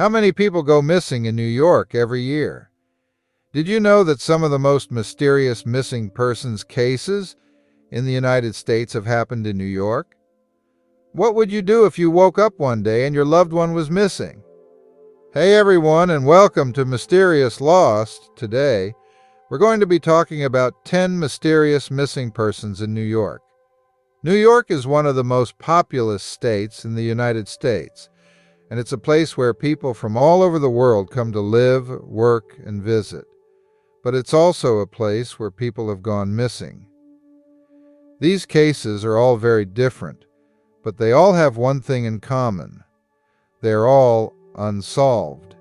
How many people go missing in New York every year? Did you know that some of the most mysterious missing persons cases in the United States have happened in New York? What would you do if you woke up one day and your loved one was missing? Hey everyone, and welcome to Mysterious Lost. Today, we're going to be talking about 10 mysterious missing persons in New York. New York is one of the most populous states in the United States, and it's a place where people from all over the world come to live, work, and visit. But it's also a place where people have gone missing. These cases are all very different, but they all have one thing in common. They're all unsolved,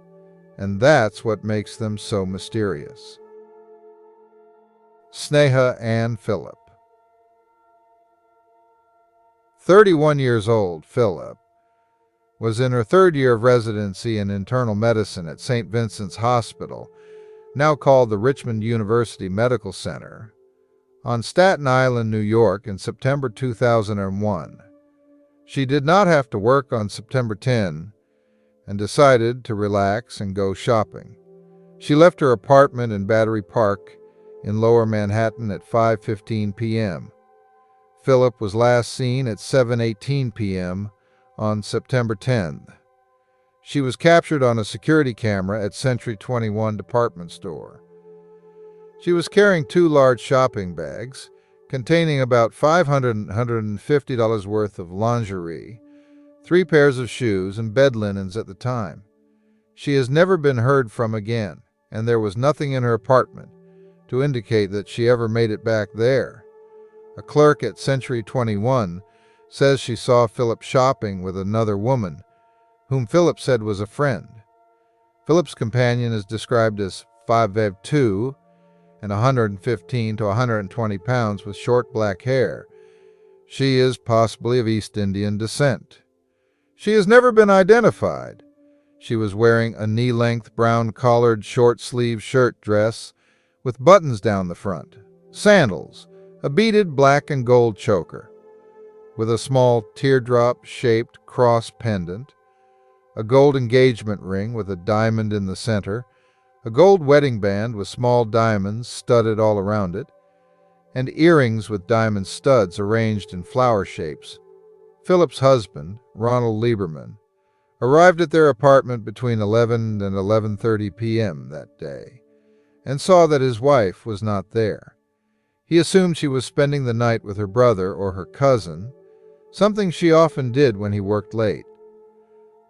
and that's what makes them so mysterious. Snaha and Phillip. 31 years old, Phillip was in her third year of residency in internal medicine at St. Vincent's Hospital, now called the Richmond University Medical Center, on Staten Island, New York in September 2001. She did not have to work on September 10 and decided to relax and go shopping. She left her apartment in Battery Park in Lower Manhattan at 5:15 p.m. Phillip was last seen at 7:18 p.m. on September 10th. She was captured on a security camera at Century 21 department store. She was carrying 2 large shopping bags containing about $550 worth of lingerie, 3 pairs of shoes, and bed linens at the time. She has never been heard from again, and there was nothing in her apartment to indicate that she ever made it back there. A clerk at Century 21 says she saw Phillip shopping with another woman, whom Phillip said was a friend. Phillip's companion is described as 5'2" and 115 to 120 pounds with short black hair. She is possibly of East Indian descent. She has never been identified. She was wearing a knee-length brown-collared short-sleeved shirt dress with buttons down the front, sandals, a beaded black and gold choker, with a small teardrop-shaped cross pendant, a gold engagement ring with a diamond in the center, a gold wedding band with small diamonds studded all around it, and earrings with diamond studs arranged in flower shapes. Phillip's husband, Ronald Lieberman, arrived at their apartment between 11 and 11:30 p.m. that day and saw that his wife was not there. He assumed she was spending the night with her brother or her cousin, something she often did when he worked late.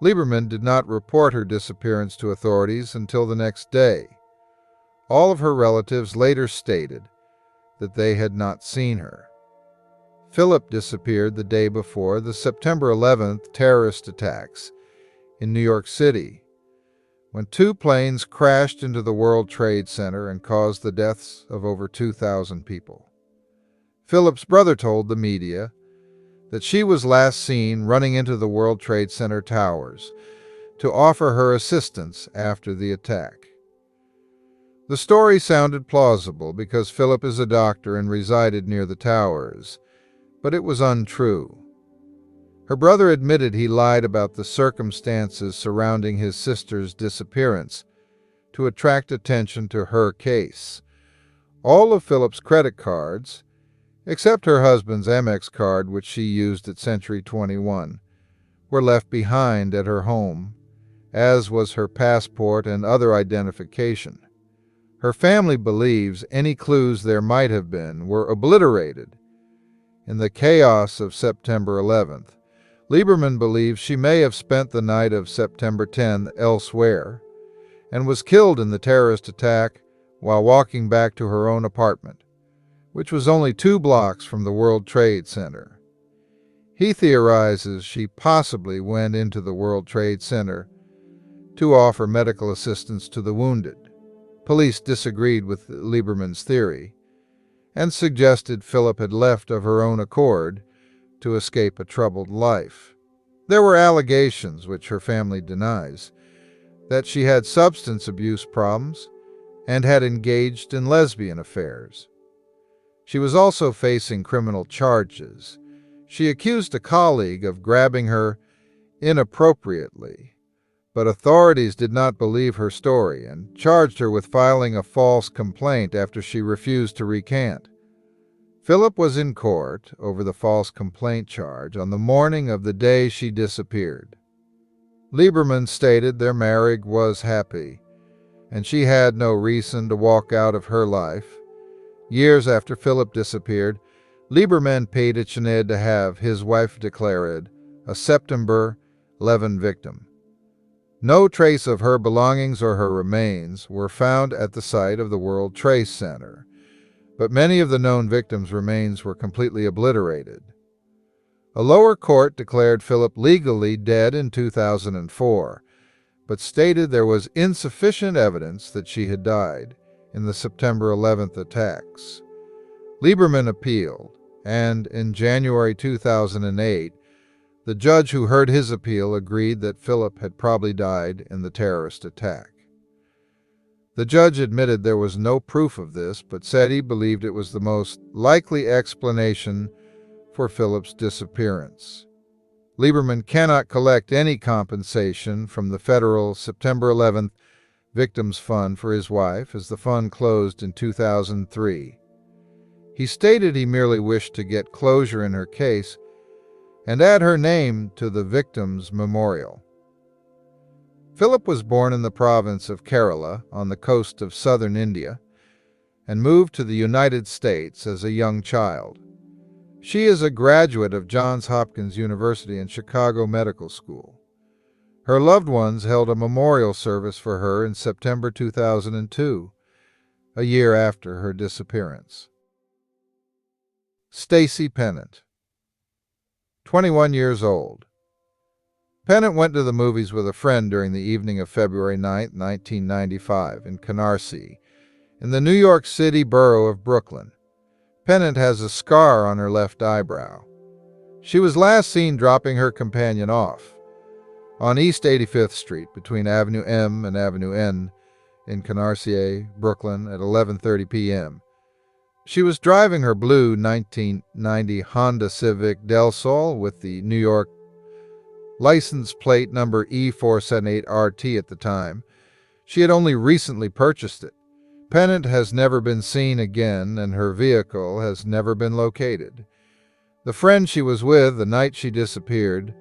Lieberman did not report her disappearance to authorities until the next day. All of her relatives later stated that they had not seen her. Phillip disappeared the day before the September 11th terrorist attacks in New York City, when 2 planes crashed into the World Trade Center and caused the deaths of over 2,000 people. Phillip's brother told the media that she was last seen running into the World Trade Center towers to offer her assistance after the attack. The story sounded plausible because Phillip is a doctor and resided near the towers, but it was untrue. Her brother admitted he lied about the circumstances surrounding his sister's disappearance to attract attention to her case. All of Phillip's credit cards, except her husband's Amex card, which she used at Century 21, were left behind at her home, as was her passport and other identification. Her family believes any clues there might have been were obliterated in the chaos of September 11th. Lieberman believes she may have spent the night of September 10 elsewhere and was killed in the terrorist attack while walking back to her own apartment, which was only 2 blocks from the World Trade Center. He theorizes she possibly went into the World Trade Center to offer medical assistance to the wounded. Police disagreed with Lieberman's theory and suggested Phillip had left of her own accord to escape a troubled life. There were allegations, which her family denies, that she had substance abuse problems and had engaged in lesbian affairs. She was also facing criminal charges. She accused a colleague of grabbing her inappropriately, But authorities did not believe her story and charged her with filing a false complaint after she refused to recant. Phillip was in court over the false complaint charge on the morning of the day she disappeared. Lieberman stated their marriage was happy, and she had no reason to walk out of her life. Years after Phillip disappeared, Lieberman petitioned to have his wife declared a September 11 victim. No trace of her belongings or her remains were found at the site of the World Trade Center, but many of the known victims' remains were completely obliterated. A lower court declared Phillip legally dead in 2004, but stated there was insufficient evidence that she had died in the September 11th attacks. Lieberman appealed, and in January 2008, the judge who heard his appeal agreed that Phillip had probably died in the terrorist attack. The judge admitted there was no proof of this, but said he believed it was the most likely explanation for Phillip's disappearance. Lieberman cannot collect any compensation from the federal September 11th Victims Fund for his wife, as the fund closed in 2003. He stated he merely wished to get closure in her case and add her name to the victims' memorial. Phillip was born in the province of Kerala on the coast of southern India and moved to the United States as a young child. She is a graduate of Johns Hopkins University and Chicago Medical School. Her loved ones held a memorial service for her in September 2002, a year after her disappearance. Stacy Pennant, 21 years old. Pennant went to the movies with a friend during the evening of February 9, 1995, in Canarsie, in the New York City borough of Brooklyn. Pennant has a scar on her left eyebrow. She was last seen dropping her companion off on East 85th Street between Avenue M and Avenue N in Canarsie, Brooklyn at 11:30 p.m. She was driving her blue 1990 Honda Civic Del Sol with the New York license plate number E478RT at the time. She had only recently purchased it. Pennant has never been seen again, and her vehicle has never been located. The friend she was with the night she disappeared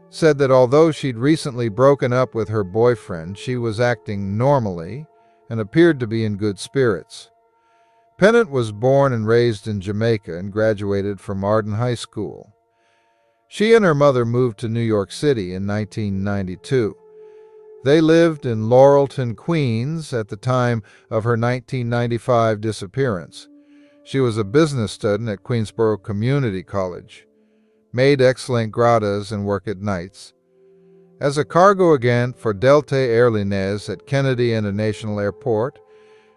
said that although she'd recently broken up with her boyfriend, she was acting normally and appeared to be in good spirits. Pennant was born and raised in Jamaica and graduated from Arden High School. She and her mother moved to New York City in 1992. They lived in Laurelton, Queens at the time of her 1995 disappearance. She was a business student at Queensborough Community College, made excellent gratas and worked at nights. As a cargo agent for Delta Airlines at Kennedy International Airport,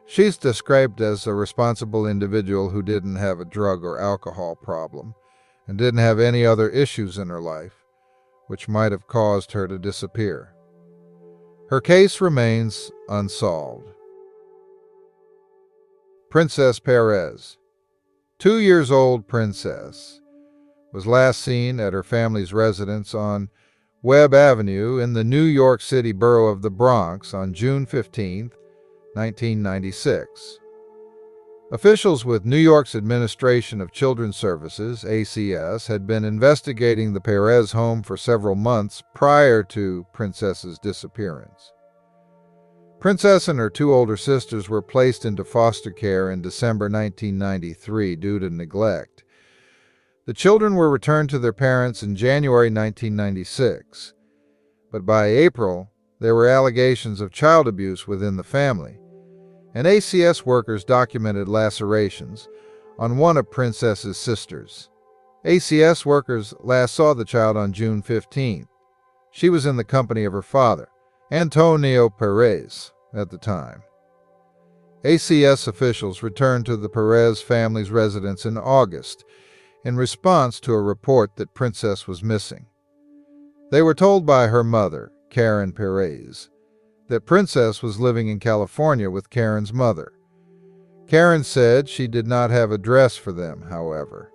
she's described as a responsible individual who didn't have a drug or alcohol problem and didn't have any other issues in her life, which might have caused her to disappear. Her case remains unsolved. Princess Perez. 2-year-old Princess was last seen at her family's residence on Webb Avenue in the New York City borough of the Bronx on June 15, 1996. Officials with New York's Administration of Children's Services, ACS, had been investigating the Perez home for several months prior to Princess's disappearance. Princess and her 2 older sisters were placed into foster care in December 1993 due to neglect. The children were returned to their parents in January 1996, but by April there were allegations of child abuse within the family, and ACS workers documented lacerations on one of Princess's sisters. ACS workers last saw the child on June 15th. She was in the company of her father, Antonio Perez, at the time. ACS officials returned to the Perez family's residence in August in response to a report that Princess was missing. They were told by her mother, Karen Perez, that Princess was living in California with Karen's mother. Karen said she did not have a address for them, however.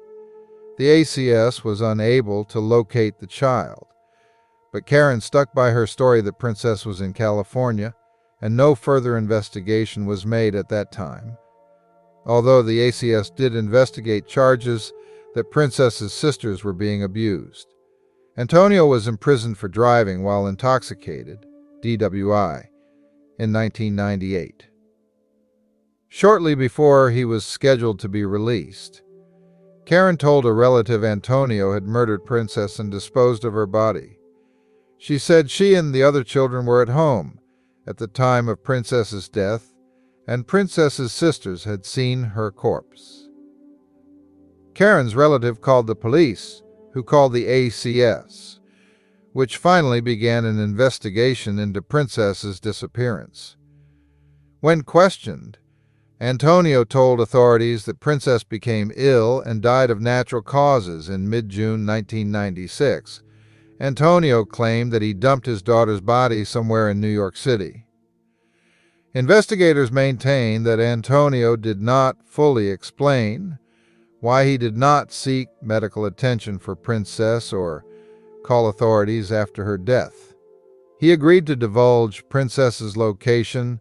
The ACS was unable to locate the child, But Karen stuck by her story that Princess was in California, and no further investigation was made at that time. Although the ACS did investigate charges that Princess's sisters were being abused. Antonio was imprisoned for driving while intoxicated, DWI, in 1998. Shortly before he was scheduled to be released, Karen told a relative Antonio had murdered Princess and disposed of her body. She said she and the other children were at home at the time of Princess's death, and Princess's sisters had seen her corpse. Karen's relative called the police, who called the ACS, which finally began an investigation into Princess's disappearance. When questioned, Antonio told authorities that Princess became ill and died of natural causes in mid-June 1996. Antonio claimed that he dumped his daughter's body somewhere in New York City. Investigators maintain that Antonio did not fully explain why he did not seek medical attention for Princess or call authorities after her death. He agreed to divulge Princess's location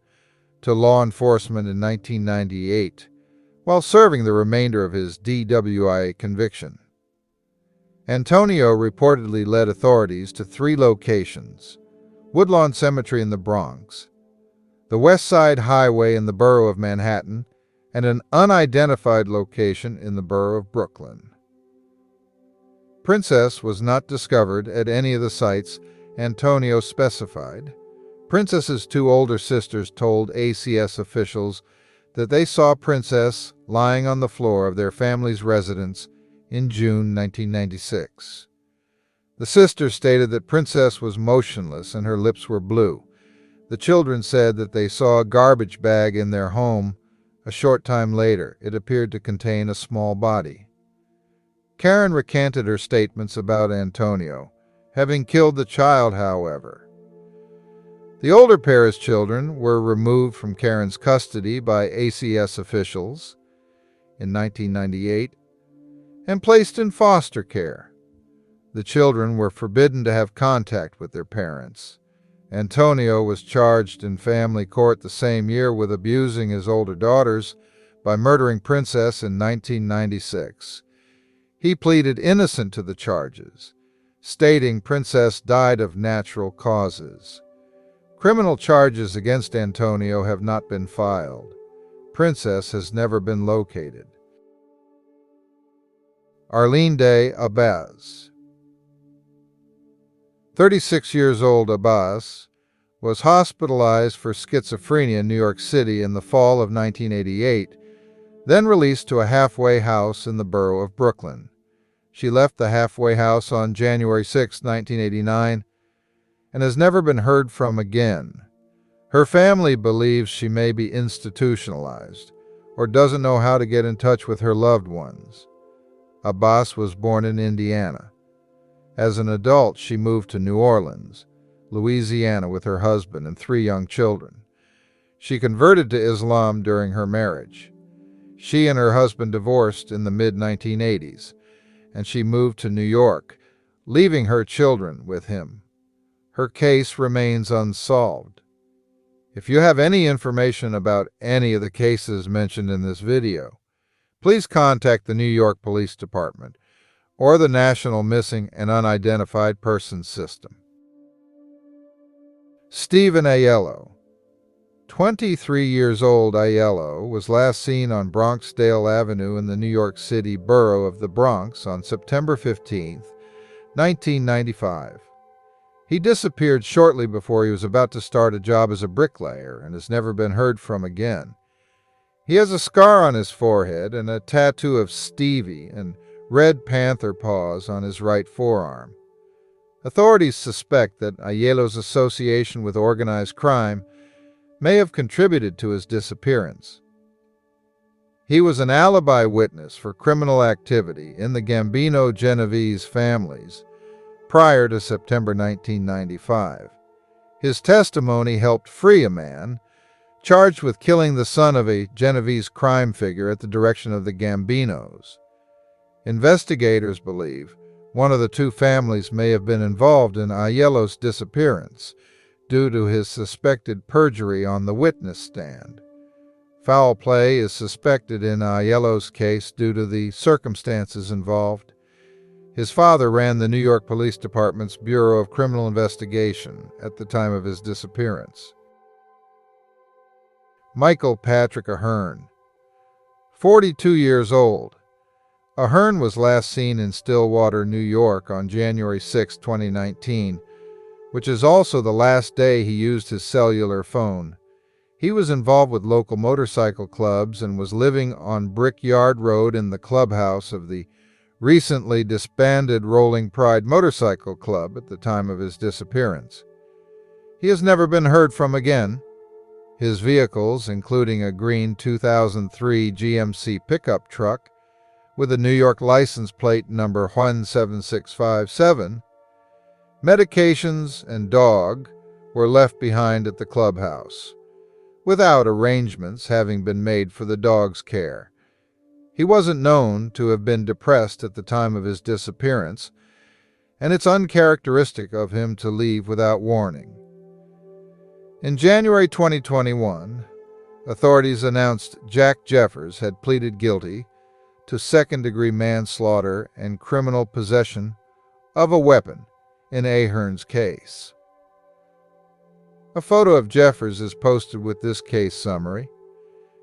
to law enforcement in 1998 while serving the remainder of his DWI conviction. Antonio reportedly led authorities to 3 locations: Woodlawn Cemetery in the Bronx, the West Side Highway in the borough of Manhattan, and an unidentified location in the borough of Brooklyn. Princess was not discovered at any of the sites Antonio specified. Princess's 2 older sisters told ACS officials that they saw Princess lying on the floor of their family's residence in June 1996. The sisters stated that Princess was motionless and her lips were blue. The children said that they saw a garbage bag in their home. A short time later, it appeared to contain a small body. Karen recanted her statements about Antonio having killed the child, however. The older Perez children were removed from Karen's custody by ACS officials in 1998 and placed in foster care. The children were forbidden to have contact with their parents. Antonio was charged in family court the same year with abusing his older daughters by murdering Princess in 1996. He pleaded innocent to the charges, stating Princess died of natural causes. Criminal charges against Antonio have not been filed. Princess has never been located. Arleen Daybaz. 36 years old Daybaz was hospitalized for schizophrenia in New York City in the fall of 1988, then released to a halfway house in the borough of Brooklyn. She left the halfway house on January 6, 1989, and has never been heard from again. Her family believes she may be institutionalized or doesn't know how to get in touch with her loved ones. Daybaz was born in Indiana. As an adult, she moved to New Orleans, Louisiana with her husband and 3 young children. She converted to Islam during her marriage. She and her husband divorced in the mid-1980s, and she moved to New York, leaving her children with him. Her case remains unsolved. If you have any information about any of the cases mentioned in this video, please contact the New York Police Department or the National Missing and Unidentified Persons System. Stephen Aello. 23 years old Aello was last seen on Bronxdale Avenue in the New York City borough of the Bronx on September 15, 1995. He disappeared shortly before he was about to start a job as a bricklayer and has never been heard from again. He has a scar on his forehead and a tattoo of Stevie and red panther paws on his right forearm. Authorities suspect that Aello's association with organized crime may have contributed to his disappearance. He was an alibi witness for criminal activity in the Gambino-Genovese families prior to September 1995. His testimony helped free a man charged with killing the son of a Genovese crime figure at the direction of the Gambinos. Investigators believe One of the two families may have been involved in Aello's disappearance due to his suspected perjury on the witness stand. Foul play is suspected in Aello's case due to the circumstances involved. His father ran the New York Police Department's Bureau of Criminal Investigation at the time of his disappearance. Michael Patrick Aarn, 42 years old. Aarn was last seen in Stillwater, New York on January 6, 2019, which is also the last day he used his cellular phone. He was involved with local motorcycle clubs and was living on Brickyard Road in the clubhouse of the recently disbanded Rolling Pride Motorcycle Club at the time of his disappearance. He has never been heard from again. His vehicles, including a green 2003 GMC pickup truck with a New York license plate number 17657, medications, and dog were left behind at the clubhouse, without arrangements having been made for the dog's care. He wasn't known to have been depressed at the time of his disappearance, and it's uncharacteristic of him to leave without warning. In January 2021, authorities announced Jack Jeffers had pleaded guilty to second-degree manslaughter and criminal possession of a weapon in Aarn's case. A photo of Jeffers is posted with this case summary.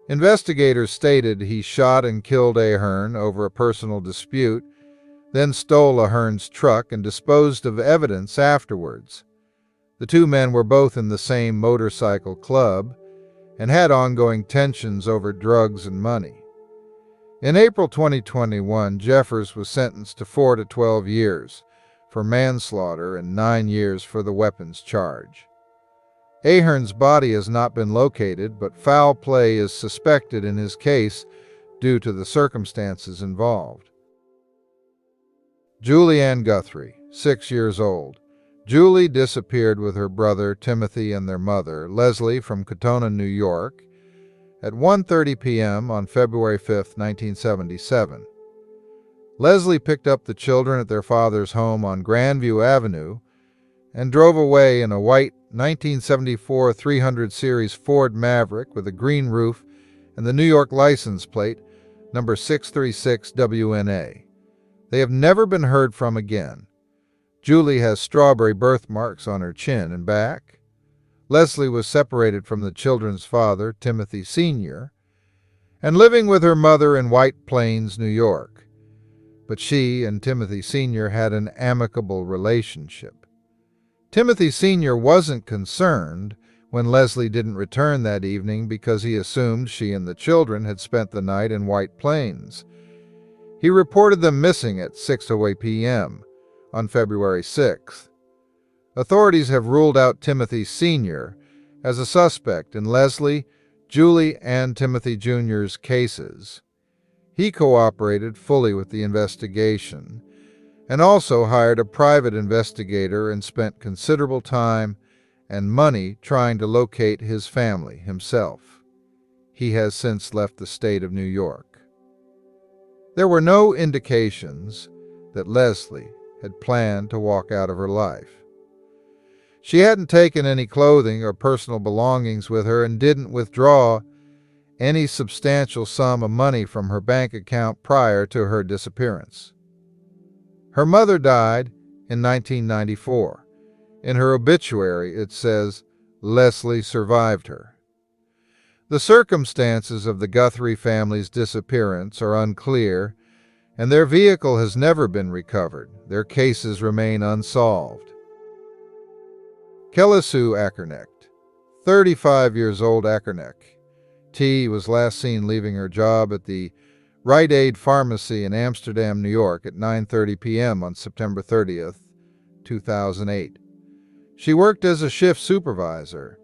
Investigators stated he shot and killed Aarn over a personal dispute, then stole Aarn's truck and disposed of evidence afterwards. The two men were both in the same motorcycle club and had ongoing tensions over drugs and money. In April 2021, Jeffers was sentenced to 4 to 12 years for manslaughter and 9 years for the weapons charge. Aarn's body has not been located, but foul play is suspected in his case due to the circumstances involved. Julianne Guthrie, 6 years old. Julie disappeared with her brother Timothy and their mother, Leslie, from Katonah, New York, at 1:30 p.m. on February 5, 1977. Leslie picked up the children at their father's home on Grandview Avenue and drove away in a white 1974 300 Series Ford Maverick with a green roof and the New York license plate number 636WNA. They have never been heard from again. Julie has strawberry birthmarks on her chin and back. Leslie was separated from the children's father, Timothy Sr., and living with her mother in White Plains, New York. But she and Timothy Sr. had an amicable relationship. Timothy Sr. wasn't concerned when Leslie didn't return that evening because he assumed she and the children had spent the night in White Plains. He reported them missing at 6:08 p.m. on February 6th. Authorities have ruled out Timothy Sr. as a suspect in Leslie, Julie, and Timothy Jr.'s cases. He cooperated fully with the investigation and also hired a private investigator and spent considerable time and money trying to locate his family himself. He has since left the state of New York. There were no indications that Leslie had planned to walk out of her life. She hadn't taken any clothing or personal belongings with her and didn't withdraw any substantial sum of money from her bank account prior to her disappearance. Her mother died in 1994. In her obituary, it says, "Leslie survived her." The circumstances of the Guthrie family's disappearance are unclear, and their vehicle has never been recovered. Their cases remain unsolved. Kellu Acern, 35 years old. Acern. T was last seen leaving her job at the Rite Aid Pharmacy in Amsterdam, New York at 9:30 p.m. on September 30th, 2008. She worked as a shift supervisor.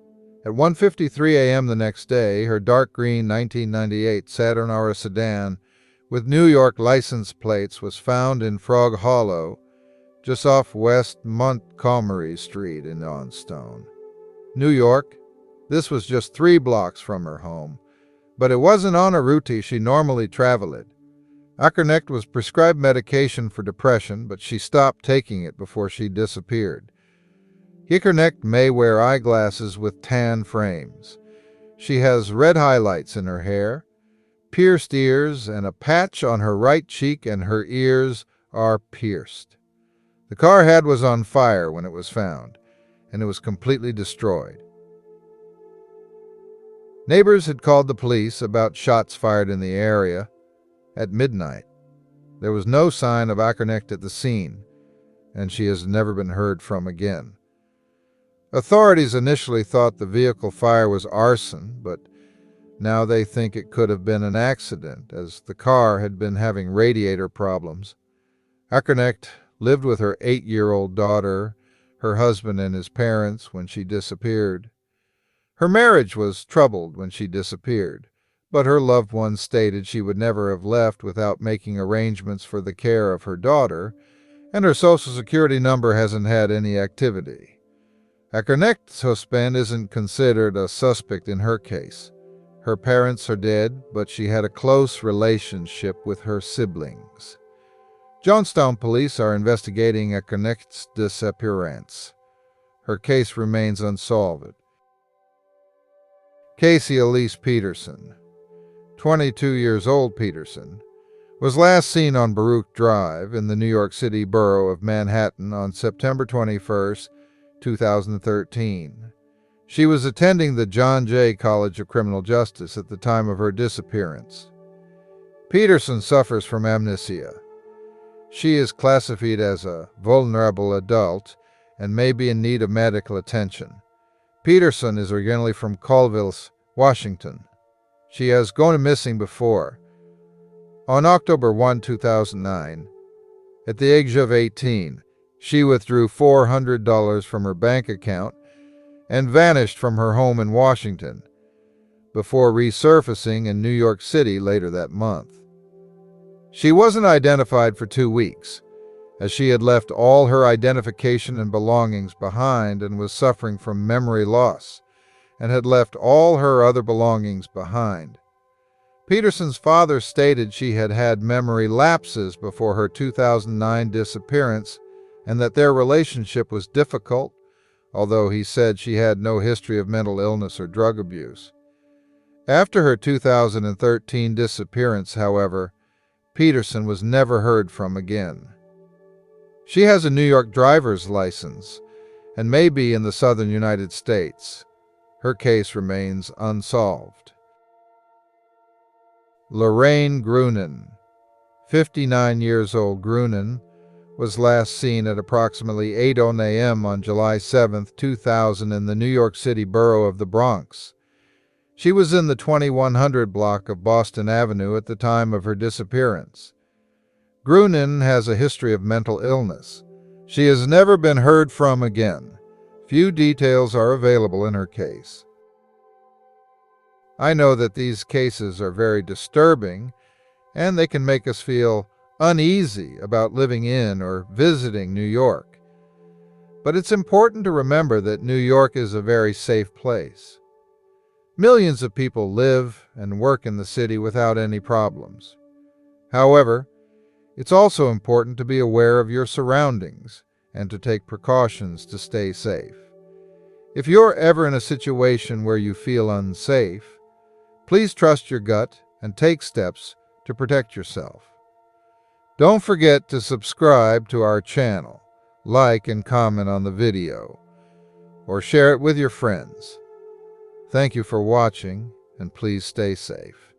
At 1:53 a.m. the next day, her dark green 1998 Saturn Aura sedan with New York license plates was found in Frog Hollow, just off West Montgomery Street in Onstone, New York. This was just 3 blocks from her home, but it wasn't on a route she normally traveled. Acern was prescribed medication for depression, but she stopped taking it before she disappeared. Acern may wear eyeglasses with tan frames. She has red highlights in her hair, pierced ears, and a patch on her right cheek, and her ears are pierced. The car was on fire when it was found, and it was completely destroyed. Neighbors had called the police about shots fired in the area at midnight. There was no sign of Acern at the scene, and she has never been heard from again. Authorities initially thought the vehicle fire was arson, but now they think it could have been an accident, as the car had been having radiator problems. Acern lived with her 8-year-old daughter, her husband, and his parents when she disappeared. Her marriage was troubled when she disappeared, but her loved ones stated she would never have left without making arrangements for the care of her daughter, and her Social Security number hasn't had any activity. Acern's husband isn't considered a suspect in her case. Her parents are dead, but she had a close relationship with her siblings. Johnstown police are investigating Acern's disappearance. Her case remains unsolved. Casey Elise Peterson, 22 years old Peterson, was last seen on Baruch Drive in the New York City borough of Manhattan on September 21, 2013. She was attending the John Jay College of Criminal Justice at the time of her disappearance. Peterson suffers from amnesia. She is classified as a vulnerable adult and may be in need of medical attention. Peterson is originally from Colville, Washington. She has gone missing before. On October 1, 2009, at the age of 18, she withdrew $400 from her bank account and vanished from her home in Washington, before resurfacing in New York City later that month. She wasn't identified for 2 weeks, as she had left all her identification and belongings behind and was suffering from memory loss, and had left all her other belongings behind. Peterson's father stated she had had memory lapses before her 2009 disappearance and that their relationship was difficult, although he said she had no history of mental illness or drug abuse. After her 2013 disappearance, however, Peterson was never heard from again. She has a New York driver's license and may be in the southern United States. Her case remains unsolved. Lorraine Grunin, 59 years old Grunin, was last seen at approximately 8:00 a.m. on July 7, 2000 in the New York City borough of the Bronx. She was in the 2100 block of Boston Avenue at the time of her disappearance. Grunin has a history of mental illness. She has never been heard from again. Few details are available in her case. I know that these cases are very disturbing, and they can make us feel uneasy about living in or visiting New York. But it's important to remember that New York is a very safe place. Millions of people live and work in the city without any problems. However, it's also important to be aware of your surroundings and to take precautions to stay safe. If you're ever in a situation where you feel unsafe, please trust your gut and take steps to protect yourself. Don't forget to subscribe to our channel, like and comment on the video, or share it with your friends. Thank you for watching, and please stay safe.